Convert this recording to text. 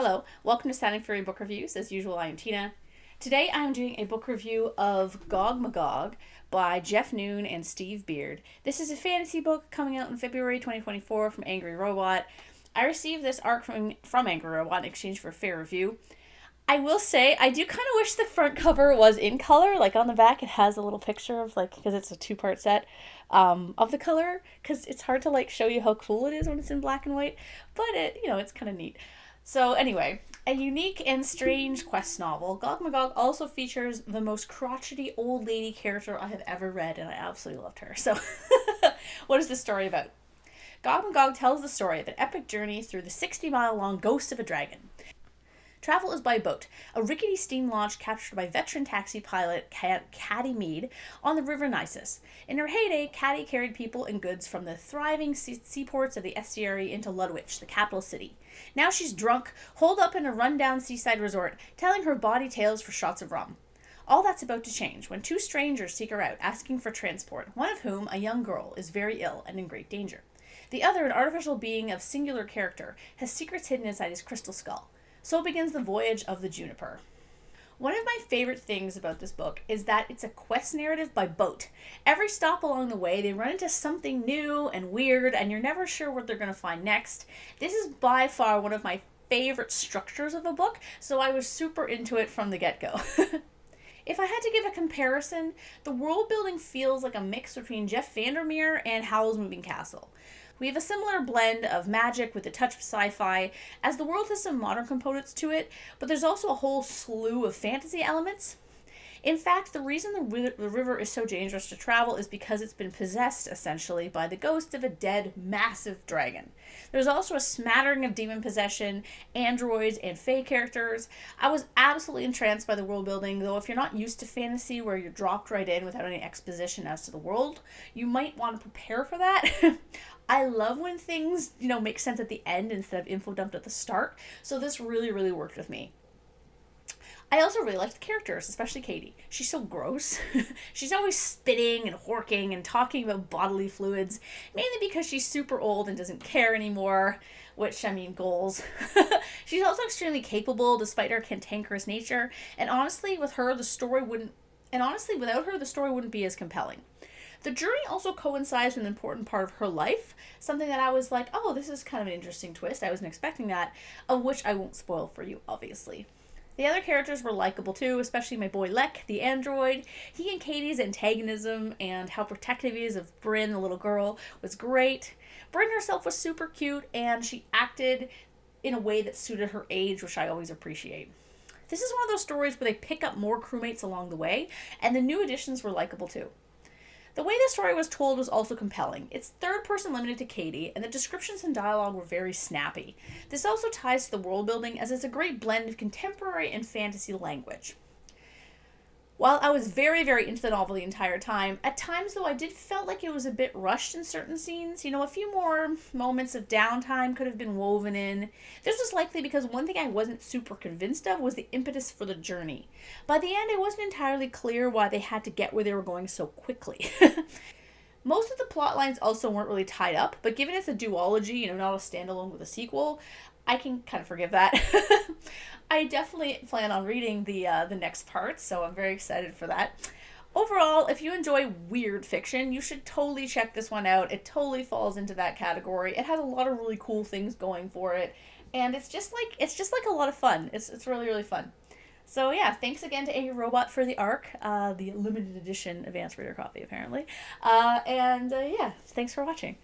Hello, welcome to Standing Fury Book Reviews. As usual, I am Tina. Today I am doing a book review of Gogmagog by Jeff Noon and Steve Beard. This is a fantasy book coming out in February 2024 from Angry Robot. I received this arc from Angry Robot in exchange for a fair review. I will say, I do kind of wish the front cover was in color. Like on the back, it has a little picture of because it's a two-part set of the color. Because it's hard to show you how cool it is when it's in black and white. But it's kind of neat. So anyway, a unique and strange quest novel, Gogmagog also features the most crotchety old lady character I have ever read, and I absolutely loved her. So, what is this story about? Gogmagog tells the story of an epic journey through the 60-mile-long ghost of a dragon. Travel is by boat, a rickety steam launch captured by veteran taxi pilot Caddy Mead on the River Nisus. In her heyday, Caddy carried people and goods from the thriving seaports of the estuary into Ludwig, the capital city. Now she's drunk, holed up in a rundown seaside resort, telling her bawdy tales for shots of rum. All that's about to change when two strangers seek her out, asking for transport, one of whom, a young girl, is very ill and in great danger. The other, an artificial being of singular character, has secrets hidden inside his crystal skull. So begins the voyage of the Juniper. One of my favorite things about this book is that it's a quest narrative by boat. Every stop along the way, they run into something new and weird, and you're never sure what they're going to find next. This is by far one of my favorite structures of a book, so I was super into it from the get-go. If I had to give a comparison, the world building feels like a mix between Jeff Vandermeer and Howl's Moving Castle. We have a similar blend of magic with a touch of sci-fi, as the world has some modern components to it, but there's also a whole slew of fantasy elements. In fact, the reason the river is so dangerous to travel is because it's been possessed, essentially, by the ghost of a dead, massive dragon. There's also a smattering of demon possession, androids, and fae characters. I was absolutely entranced by the world building, though if you're not used to fantasy where you're dropped right in without any exposition as to the world, you might want to prepare for that. I love when things, make sense at the end instead of info dumped at the start, so this really, really worked with me. I also really like the characters, especially Katie. She's so gross. She's always spitting and horking and talking about bodily fluids, mainly because she's super old and doesn't care anymore, which, goals. She's also extremely capable despite her cantankerous nature, and honestly, without her, the story wouldn't be as compelling. The journey also coincides with an important part of her life, something that I was like, oh, this is kind of an interesting twist. I wasn't expecting that, of which I won't spoil for you, obviously. The other characters were likable too, especially my boy Lek, the android. He and Katie's antagonism and how protective he is of Bryn, the little girl, was great. Bryn herself was super cute, and she acted in a way that suited her age, which I always appreciate. This is one of those stories where they pick up more crewmates along the way, and the new additions were likable too. The way the story was told was also compelling. It's third person limited to Katie, and the descriptions and dialogue were very snappy. This also ties to the world building, as it's a great blend of contemporary and fantasy language. While I was very, very into the novel the entire time, at times though I did felt like it was a bit rushed in certain scenes. A few more moments of downtime could have been woven in. This was likely because one thing I wasn't super convinced of was the impetus for the journey. By the end, it wasn't entirely clear why they had to get where they were going so quickly. Most of the plot lines also weren't really tied up, but given it's a duology, not a standalone with a sequel, I can kind of forgive that. I definitely plan on reading the next part, so I'm very excited for that. Overall, if you enjoy weird fiction, you should totally check this one out. It totally falls into that category. It has a lot of really cool things going for it, and it's just like a lot of fun. It's really, really fun. So yeah, thanks again to Angry Robot for the ARC, the limited edition advanced reader copy apparently. And yeah, thanks for watching.